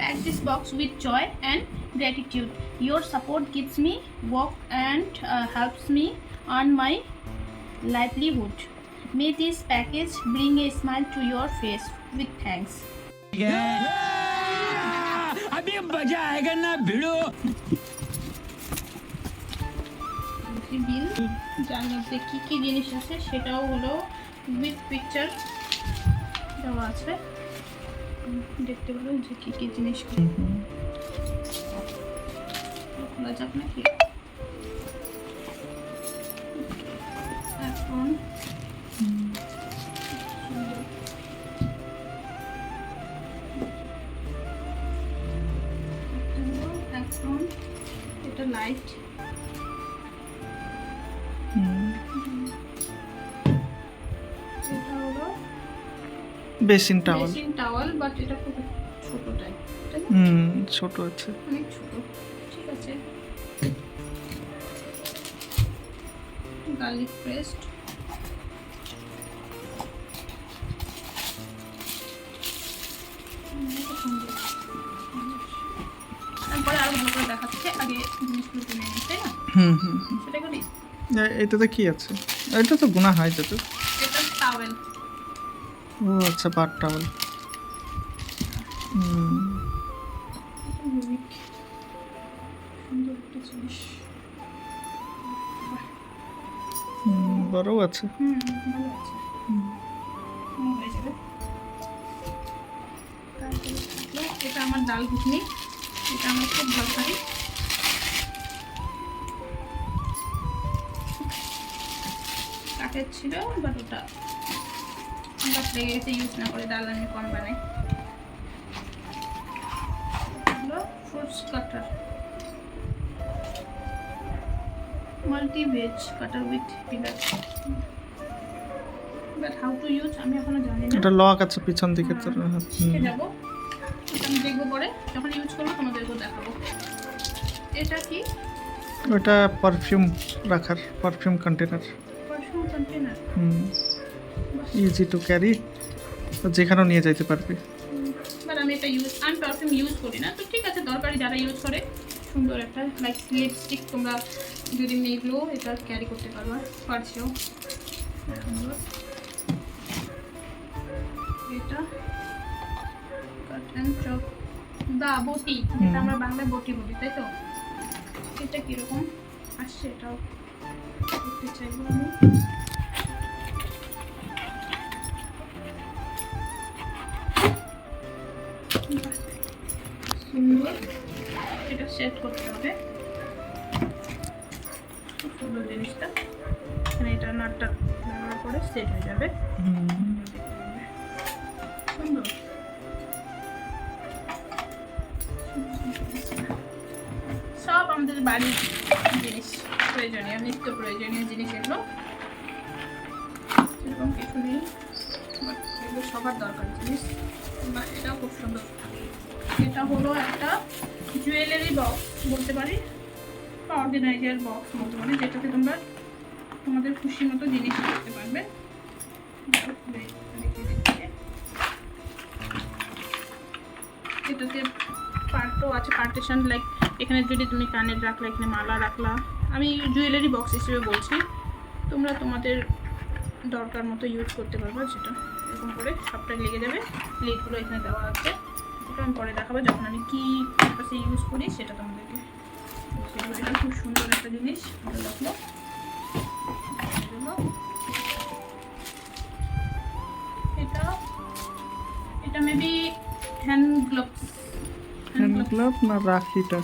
pack this box with joy and gratitude. Your support gives me work and helps me earn my livelihood. May this package bring a smile to your face. With thanks. अभी मजा आएगा ना भिड़ो। বিল যার মধ্যে কী কী জিনিস আছে সেটাও হলো উইথ পিকচার দেওয়া আছে, দেখতে পাবেন যে কী কী জিনিস খোলা যাক নাকি। এখন এটা লাইট, এটা হলো basin towel. Basin towel, but এটা খুব ছোট টাইপ, ছোট আছে, অনেক ছোট। ঠিক আছে, গার্লিক পেস্ট, তারপরে আরো ভালো করে দেখাচ্ছে। আগে জিনিসগুলো কিনে নিই, তাই না? সেটা করি। এটাতে কি আছে? এটা তো গুণা হয় যত। এটা টাওয়েল। ও আচ্ছা, পাট টাওয়াল। সুন্দর একটা জিনিস, বড়ও আছে। ভালো আছে, হয়ে যাবে। তারপরে এটা আমার ডাল ঘুগনি, এটা আমার খুব দরকারি। কাঠের ছিল, বাট ওটা গাছ লেগে গেছে, ইউজ না করে ডাল আমি কম বানাই। Fruits cutter, multi veg cutter with pillar, but how to use আমি এখনো জানি না। এটা লক আছে পিছন দিকে তো। যাবো, আমি দেখবো পরে যখন ইউজ করবো তোমাদেরকেও দেখাবো। এটা কি? ওটা পারফিউম রাখার, perfume container. Perfume container, easy to carry, যেখানেও নিয়ে যাইতে পারবে। বাট আমি পারফিউম ইউজ করি না, তো ঠিক আছে, দরকারি যারা ইউজ করে। সুন্দর একটা লাইক লিপস্টিক, তোমরা যদি মেয়েগুলো এটা ক্যারি করতে পারবা, পারছেও। সুন্দর, এটা কাট অ্যান্ড চপ দা বটি, এটা আমরা বাংলায় বটি বলি, তাই তো? এটা কীরকম আসছে এটাও দেখতে চাইবো আমি। সুন্দর, এটা সেট করতে হবে, খুব সুন্দর জিনিসটা। মানে এটা নাটটা লাগানোর পরে সেট হয়ে যাবে, সুন্দর। সব আমাদের বাড়ির জিনিস, প্রয়োজনীয়, নিত্য প্রয়োজনীয় জিনিস এগুলো, সেরকম কিছু নেই, বাট এগুলো সবার দরকার জিনিস। এটাও খুব সুন্দর। এটা হলো একটা জুয়েলারি বক্স বলতে পারি, বা অর্গানাইজার বক্স বলতে পারি, যেটাতে তোমরা তোমাদের খুশি মতো জিনিস রাখতে পারবে। এটাতে পার্টও আছে, পার্টিশন, লাইক এখানে যদি তুমি কানের রাখলা, এখানে মালা রাখলা। আমি জুয়েলারি বক্স হিসেবে বলছি, তোমরা তোমাদের দরকার মতো ইউজ করতে পারবে। সেটা এরকম করে সবটাই লেগে যাবে, প্লেটগুলো এখানে দেওয়া আছে, এটা আমি পরে দেখাবো যখন আমি কী পারপাসে ইউজ করি সেটা তোমাদেরকে। এটা খুব সুন্দর একটা জিনিস, ভালো লাগলো। এটা maybe hand gloves, hand glove না রাখিটা?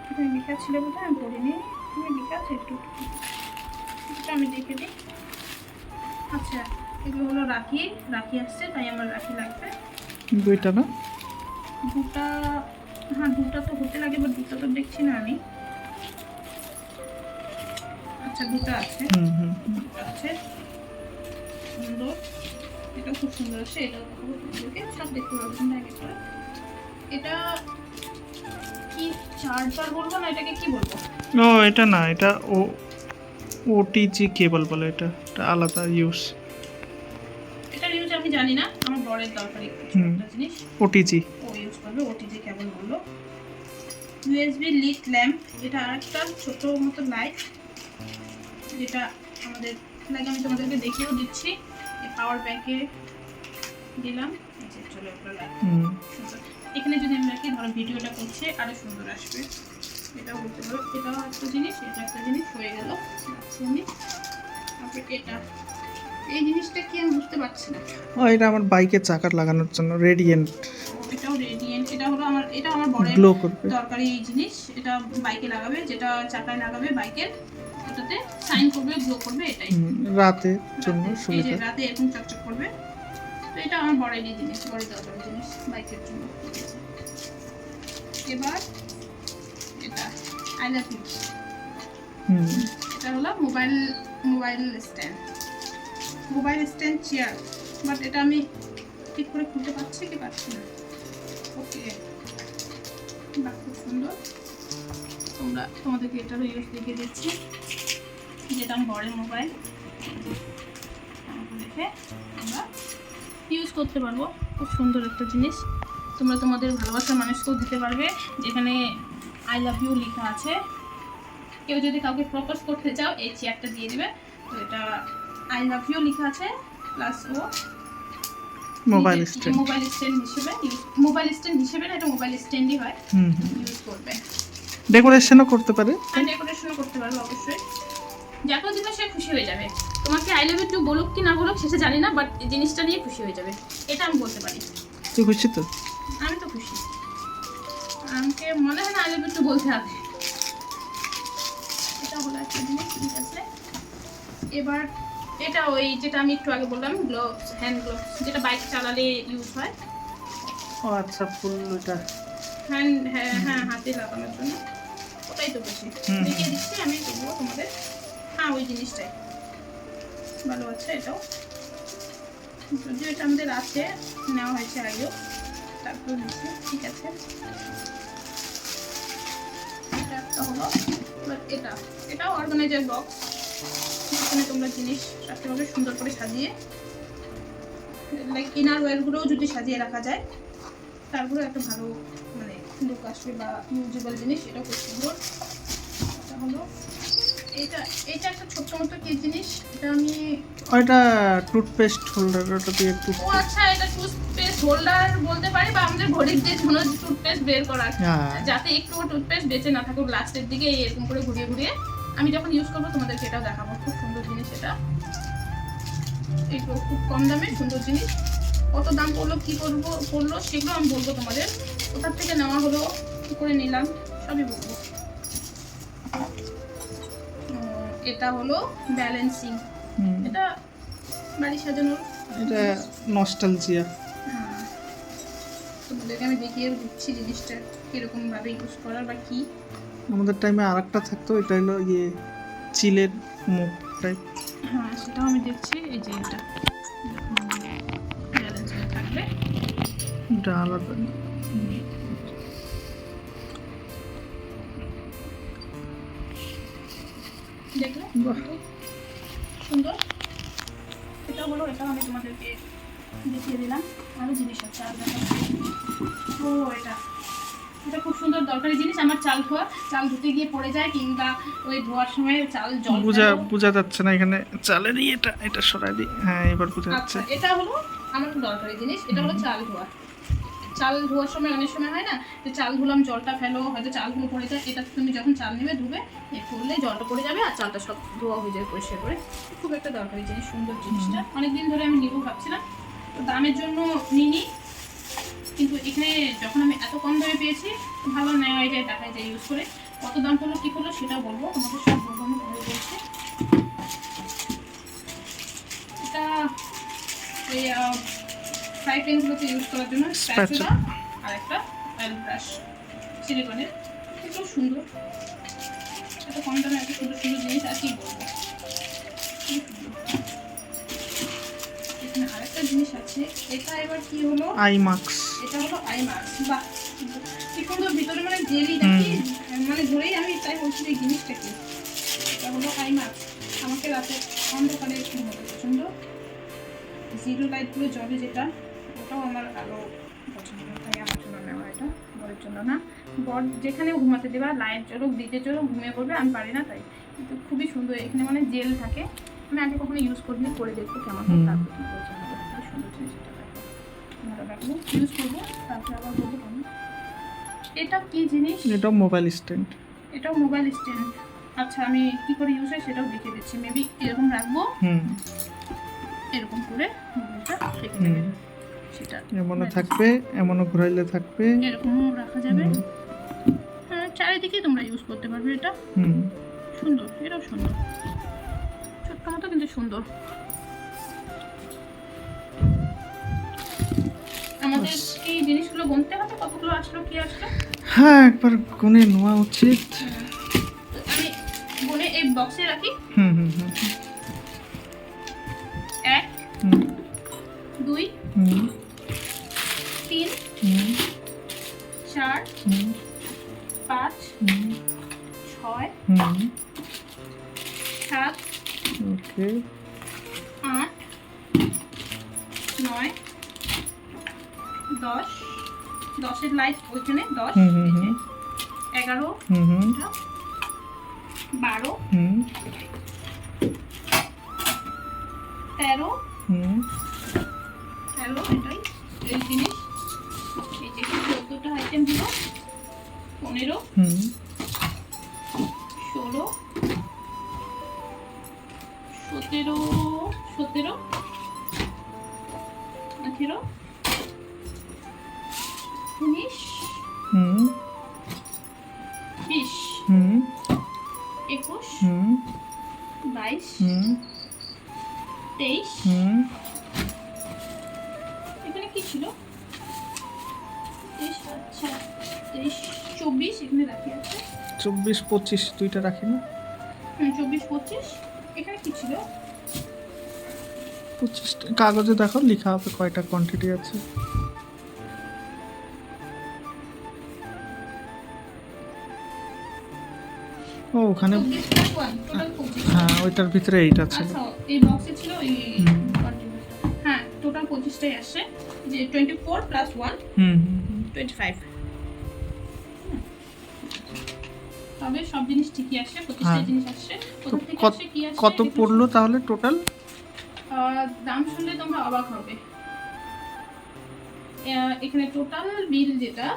এখানে লেখা ছিল বোধহয়, আমি পড়িনি, এখানে লেখা আছে একটু, এটা আমি দেখে দিই। আচ্ছা, এগুলো হলো রাখি, রাখি আসছে, তাই আমার রাখি লাগবে। দুইটা না? দুটা, হ্যাঁ দুটা তো হতে লাগে, বাট দুটা তো দেখছি না আমি। আচ্ছা, দুটো আছে, দুটো আছে, সুন্দর। এটা খুব সুন্দর আছে, এটা সব দেখতে পাবেন না। এটা কি চার্জার বলবো না, এটাকে কি বলবো? ও এটা না, এটা ওটিজি কেবল বলে, এটা আলাদা ইউজ। এটার ইউজ আমি জানি না, আমার বরের দরকারি হুম। একটা জিনিস ওটিজি। ও ইউজ করবে, ওটিজি কেবল বললো। ইউএসবি লিড ল্যাম্প, এটা আরেকটা ছোট মতো লাইট, যেটা আমাদের লাগে, আমি তোমাদেরকে দেখিয়েও দিচ্ছি। এই পাওয়ার ব্যাংকে দিলাম, এই যে চলে একটা লাইট। এখানে যদি আমি রাখি, ধরো ভিডিওটা করছে আরো সুন্দর আসবে, এটাও বলতে পারো। এটাও একটা জিনিস, এটা একটা জিনিস হয়ে গেল। রাখছি আমি। তারপরে এটা, এই জিনিসটা কি আমি বুঝতে পারছি না। ও এটা আমার বাইকের চাকার লাগানোর জন্য রেডিয়েন্ট এটাও রেডিয়েন্ট, এটা হলো আমার, এটা আমার বরের গ্লো করবে। দরকারি জিনিস। এটা বাইকে লাগাবে, যেটা চাকায় লাগাবে বাইকের, ওটাতে সাইন করবে, গ্লো করবে, এটাই। রাতের জন্য এই যে সুবিধা। রাতে এরকম চকচক করবে। তো এটা আমার বড়েরই জিনিস, বড় দরকারি জিনিস বাইকের জন্য। ঠিক আছে, এবার এটা আই লাভ ইউ, এটা হলো মোবাইল স্ট্যান্ড চেয়ার। বাট এটা আমি ঠিক করে খুলতে পারছি কি পারছি না। ওকে, বাহ খুব সুন্দর। তোমাদেরকে এটারও ইউজ দেখিয়ে দিচ্ছি, যেটা আমার বড়ের মোবাইল, দেখে আমরা ইউজ করতে পারবো। খুব সুন্দর একটা জিনিস, তোমরা তোমাদের ভালোবাসার মানুষকেও দিতে পারবে, যেখানে আই লাভ ইউ লেখা আছে। কেউ যদি কাউকে প্রপোজ করতে চাও, এই চেয়ারটা দিয়ে দিবে। তো এটা আই লাভ ইউ লেখা আছে, প্লাস ও মোবাইল স্ট্যান্ড মোবাইল স্ট্যান্ড হিসেবে না, এটা মোবাইল স্ট্যান্ডই হয়, ইউজ করবে। ডেকোরেশনও করতে পারে, আর ডেকোরেশনও করতে পারবে অবশ্যই। যাকে দিবে সে খুশি হয়ে যাবে। তোমাকে আই লাভ ইউ টু বলুক কি না বলুক সেটা জানি না, বাট এই জিনিসটা নিয়ে খুশি হয়ে যাবে, এটা আমি বলতে পারি। তুই খুশি তো? আমি তো খুশি, আমাকে মনে হয় না আই লাভ ইউ টু বলতে হবে। এটা হলো একটা জিনিস, ঠিক আছে। এবার এটা ওই যেটা আমি একটু আগে বললাম, গ্লোভস, হ্যান্ড গ্লোভস, যেটা বাইক চালালে ইউজ হয়। ও আচ্ছা, ফুল এটা হ্যাঁ হাতে লাগানোর জন্য, ওটাই তো বেশি দেখিয়ে দিচ্ছি আমি, তবুও তোমাদের। হ্যাঁ ওই জিনিসটাই ভালো আছে। এটাও যদিও এটা আমাদের আছে, নেওয়া হয়েছে আগেও, তারপর নিচ্ছি, ঠিক আছে। এটা একটা হলো। এবার এটাও অর্গানাইজার বক্স, এখানে তোমরা জিনিস রাখতে পারবে সুন্দর করে সাজিয়ে, লাইক ইনার ওয়্যারগুলোও যদি সাজিয়ে রাখা যায়, তারপরে একটা ভালো মানে লুক আসবে বা ইউজেবল জিনিস। এটা খুব সুন্দর। এটা হলো এটা একটা ছোট্ট মতো কি জিনিস, এটা আমি ওইটা টুথপেস্ট হোল্ডার, ওটা দিয়ে ও আচ্ছা, এটা টুথপেস্ট হোল্ডার বলতে পারি, বা আমাদের ঘড়ির যে কোনো টুথপেস্ট বের করার, যাতে একটু টুথপেস্ট বেঁচে না থাকুক লাস্টের দিকে, এরকম করে ঘুরিয়ে ঘুরিয়ে আমি যখন ইউজ করবো তোমাদেরকে এটাও দেখাবো। খুব সুন্দর জিনিস এটা, একটু খুব কম দামে সুন্দর জিনিস। কত দাম পড়লো, কী পড়লো সেগুলো আমি বলবো তোমাদের, কোথার থেকে নেওয়া হলো, কী করে নিলাম সবই বলবো। এটা হলো ব্যালেন্সিং, এটা বাড়ি সাজানোর, এটা নস্টালজিয়া। হ্যাঁ তোমাদেরকে আমি দেখিয়ে দিচ্ছি জিনিসটা কীরকমভাবে ইউজ করার বা কী। আমাদের টাইমে আরেকটা থাকতো, এটা হলো চিলের মুখ টাইপ। হ্যাঁ সেটাও আমি দেখছি, এই যে এটা ব্যালেন্স হয়ে থাকবে, এটা আলাদা। দেখলে বাহ সুন্দর। এটা হলো, এটা আমি তোমাদেরকে দেখিয়ে দিলাম। আরও জিনিস আছে, আর ও এটা খুব সুন্দর দরকারি জিনিস। আমার চাল ধুতে গিয়ে পড়ে যায়, কিংবা ওই ধোয়ার সময় চাল জল বোঝা যাচ্ছে না এখানে চালেরই, এটা সরাই দিই। হ্যাঁ এবার বোঝা যাচ্ছে। আচ্ছা, এটা হলো আমার দরকারি জিনিস। এটা হলো চাল ধোয়ার সময় অনেক সময় হয় না যে চাল ধুলাম, জলটা ফেলো, হয়তো চালগুলো পড়ে যায়। এটা তুমি যখন চাল নেবে ধুবে, করলে জলটা পড়ে যাবে আর চালটা সব ধোয়া হয়ে যাবে পরিষ্কার করে। খুব একটা দরকারি জিনিস, সুন্দর জিনিসটা। অনেকদিন ধরে আমি নিবো ভাবছিলাম, তো দামের জন্য নিইনি, কিন্তু এখানে যখন আমি এত কম দামে পেয়েছি, ভালো নেওয়া যায়, দেখায় যায় ইউজ করে। কত দাম পড়লো কী করলো সেটাও বলবো তোমাদের, সব বলবো আমি পরে বলছি। এটা ওই ফ্রাই প্যানগুলোতে ইউজ করার জন্য স্প্যাচুলা, আর একটা অয়েল ব্রাশ সিলিকনের, খুব সুন্দর। এত কম দামে এত সুন্দর সুন্দর জিনিস আর কি বলবো। এখানে আরেকটা জিনিস আছে, এটা এবার কি হলো, আই মাস্ক। এটা হলো আই মাস্ক। বাহ কি সুন্দর, ভিতরে মানে জেলি নাকি, মানে ধরেই আমি তাই বলছি এই জিনিসটা কি। এটা হলো আই মাস্ক, আমাকে রাতে অন্ধকারে একটু ভালো পছন্দ, জিরো লাইটগুলো জ্বলে যেটা, ওটাও আমার আলো পছন্দ, তাই আমার জন্য নেওয়া এটা, বরের জন্য না। বর যেখানে ঘুমাতে দেবা, লাইট জ্বলুক দিতে জ্বলুক ঘুমিয়ে পড়বে, আমি পারি না তাই। কিন্তু খুবই সুন্দর, এখানে মানে জেল থাকে, আমি আগে কখনো ইউজ করিনি, করে দেখবো কেমন হয়, তারপর কী বলছে আমাকে। খুবই সুন্দর জিনিস এটা, দেখো ভালো লাগলো, ইউজ করবো, তারপরে আবার বলবো কেমন। এটা কি জিনিস? এটাও মোবাইল স্ট্যান্ড। এটাও মোবাইল স্ট্যান্ড। আচ্ছা আমি কি করে ইউজ হয় সেটাও দেখিয়ে দিচ্ছি। মেবি এরকম রাখবো, এরকম করে মোবাইলটা রেখে দেবে, সেটা এমনও থাকবে, এমনও ঘুরাইলে থাকবে, এরকমও রাখা যাবে। হ্যাঁ, চারিদিকে তোমরা ইউজ করতে পারবে এটা। সুন্দর, এটাও সুন্দর, ছোট্ট মতো কিন্তু সুন্দর। আমাদের কি জিনিসগুলো গুনতে হবে, কতগুলো আসলো কি আসলো? হ্যাঁ, একবার গুনে নেওয়া উচিত। তো আমি গুনে এই বক্সে রাখি। 1 2 3 4 5 6 7 ওকে, 8 9 10, 10-এর লাইট ওইখানে 10, 11 12 13 এটাই এই জিনিস। এই যে 14টা আইটেম হলো, 15 16 17 17 18 19 20 21 22 23। এখানে কি ছিল? 23, আচ্ছা 23 24 এখানে রাখি আছে। 24 25 দুইটা রাখি না? 24 25 এখানে কি ছিল? 25 কাগজে দেখো লেখা হবে কয়টা কোয়ান্টিটি আছে। ও ওখানে 24 plus 1 টোটাল 25। হ্যাঁ, ওইটার ভিতরে এইটা ছিল। আচ্ছা এই বক্সে ছিল এই হ্যাঁ টোটাল 25টাই আসছে, যে 24 plus 1 25। তবে সব জিনিস ঠিকই আসছে, 25টা জিনিস আসছে। কোথা থেকে আসছে কি আসছে কত পড়লো তাহলে টোটাল? দাম শুনলে তোমরা অবাক হবে। এখানে টোটাল বিল যেটা,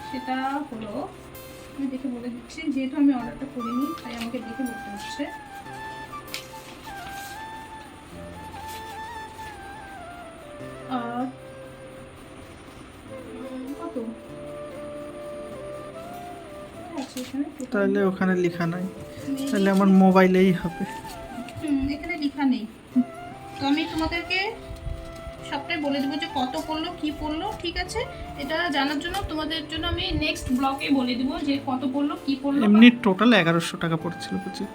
সেটা হলো, আমি দেখে বলে দিচ্ছি, যেহেতু আমি অর্ডারটা করিনি তাই আমাকে দেখে বলতে হচ্ছে। কত আছে এখানে? তাহলে ওখানে লেখা নাই, তাহলে আমার মোবাইলেই হবে। এখানে লেখা নেই, তো আমি তোমাদেরকে সবটাই বলে দেবো যে কত পড়লো কি পড়লো, ঠিক আছে? এটা জানার জন্য তোমাদের জন্য আমি নেক্সট ব্লগে বলে দেবো যে কত পড়লো কি পড়লো। এমনি টোটাল 1100 টাকা পড়ছিল বুঝি।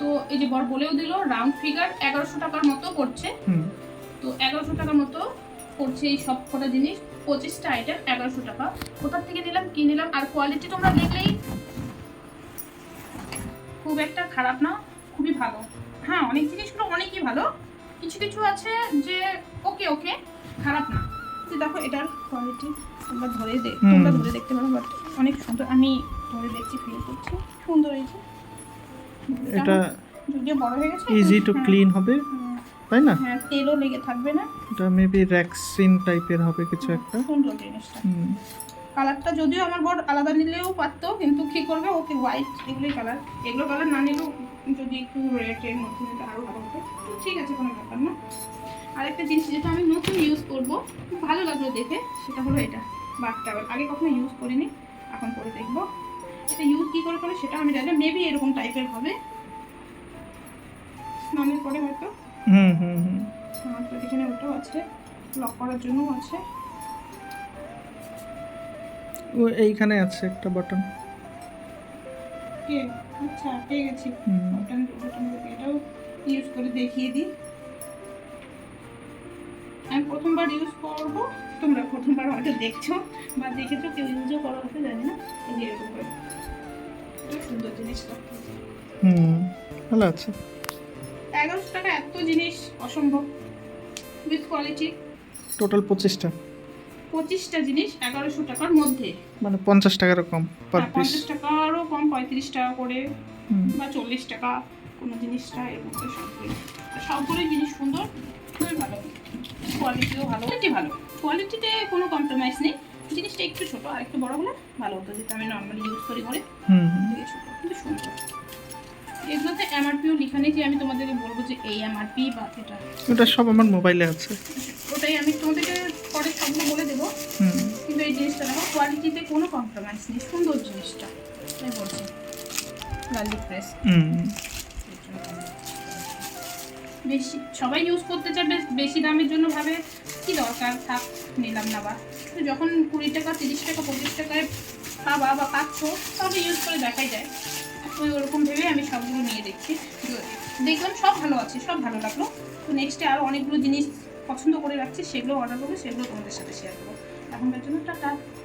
তো এই যে বর বলেও দিল রাউন্ড ফিগার 1100 টাকার মতো পড়ছে। তো 1100 টাকার মতো পড়ছে এই সব কটা জিনিস, 25টা আইটেম 1100 টাকা। কোথা থেকে নিলাম কি নিলাম, আর কোয়ালিটি তোমরা দেখলেই খুব একটা খারাপ না, খুবই ভালো। হ্যাঁ অনেক জিনিসগুলো অনেকই ভালো, কিছু কিছু আছে যে ওকে ওকে, খারাপ না। তো দেখো এটার কোয়ালিটি তোমরা ধরে দেখতে পারো, বাট অনেক সুন্দর। আমি ধরে দেখছি, ফিল করছি, সুন্দর হয়েছে। এটা যদিও বড় হয়ে গেছে, ইজি টু ক্লিন হবে, তাই না? হ্যাঁ তেলও লেগে থাকবে না। এটা মেবি রেক্সিন টাইপের হবে কিছু একটা। সুন্দর জিনিসটা। কালারটা যদিও আমার বড় আলাদা নিলেও পারতো, কিন্তু কি করবে, ওকে হোয়াইট এগুলোই কালার, এগুলো কালার না নিলেও যদি একটু রেডের মধ্যে নিলে আরও ভালো হতো। ঠিক আছে, কোনো ব্যাপার না। আরেকটা জিনিস যেটা আমি নতুন ইউজ করব, খুব ভালো লাগলো দেখে, সেটা হলো এটা বাথ টাওয়েল। আগে কখনো ইউজ করিনি, এখন করে দেখবো এটা ইউজ কী করে সেটা আমি জানি। মেবি এরকম টাইপের হবে, স্নানের পরে হয়তো। তো এখানে ওটাও আছে, লক করার জন্যও আছে। ও এইখানে আছে একটা বাটন। আচ্ছা পেয়ে গেছি, বাটন এটাও ইউজ করে দেখিয়ে দিই। আমি প্রথমবার ইউজ করবো, তোমরা প্রথমবার হয়তো দেখছো বা দেখেছো, কেউ ইউজও করা হতে জানি না। এই যে এরকম করে, সুন্দর জিনিসটা, ভালো আছে, 1100 টাকা এত জিনিস অসম্ভব, উইথ কোয়ালিটি। টোটাল 25টা, 25টা জিনিস 1100 টাকার মধ্যে। মানে 50 টাকারও কম পার পিস। 50 টাকারও কম, 35 টাকা করে বা 40 টাকা কোনো জিনিসটা, এর মধ্যে সবগুলোই জিনিস সুন্দর, খুবই ভালো, কোয়ালিটিও ভালো, কোয়ালিটি ভালো, কোয়ালিটিতে কোনো কম্প্রোমাইজ নেই। জিনিসটা একটু ছোট, আর একটু বড় হলে ভালো হতো, যেটা আমি নর্মালি ইউজ করি করে। থেকে ছোট কিন্তু সুন্দর। এগুলোতে এমআরপিও লেখা নেই যে আমি তোমাদেরকে বলবো যে এই এমআরপি বা এটা, ওটা সব আমার মোবাইলে আছে। ওটাই আমি তোমাদেরকে পরে সবগুলো বলে দেবো। কিন্তু এই জিনিসটা দেখো, কোয়ালিটিতে কোনো কম্প্রোমাইজ নেই, সুন্দর জিনিসটা, তাই বলছি। লালি প্রেস বেশি সবাই ইউজ করতে চায়, বেশি দামের জন্য ভাবে কি দরকার, থাক নিলাম না। বা যখন 20 টাকা 30 টাকা 25 টাকায় পাবা বা পাচ্ছ, তাহলে ইউজ করে দেখাই যায়। ওই ওরকম ভেবে আমি সবগুলো নিয়ে দেখছি, দেখলাম সব ভালো আছে, সব ভালো লাগলো। তো নেক্সটে আরও অনেকগুলো জিনিস পছন্দ করে রাখছি, সেগুলো অর্ডার করবো, সেগুলো তোমাদের সাথে শেয়ার করবো। এখনকার জন্য টাটা।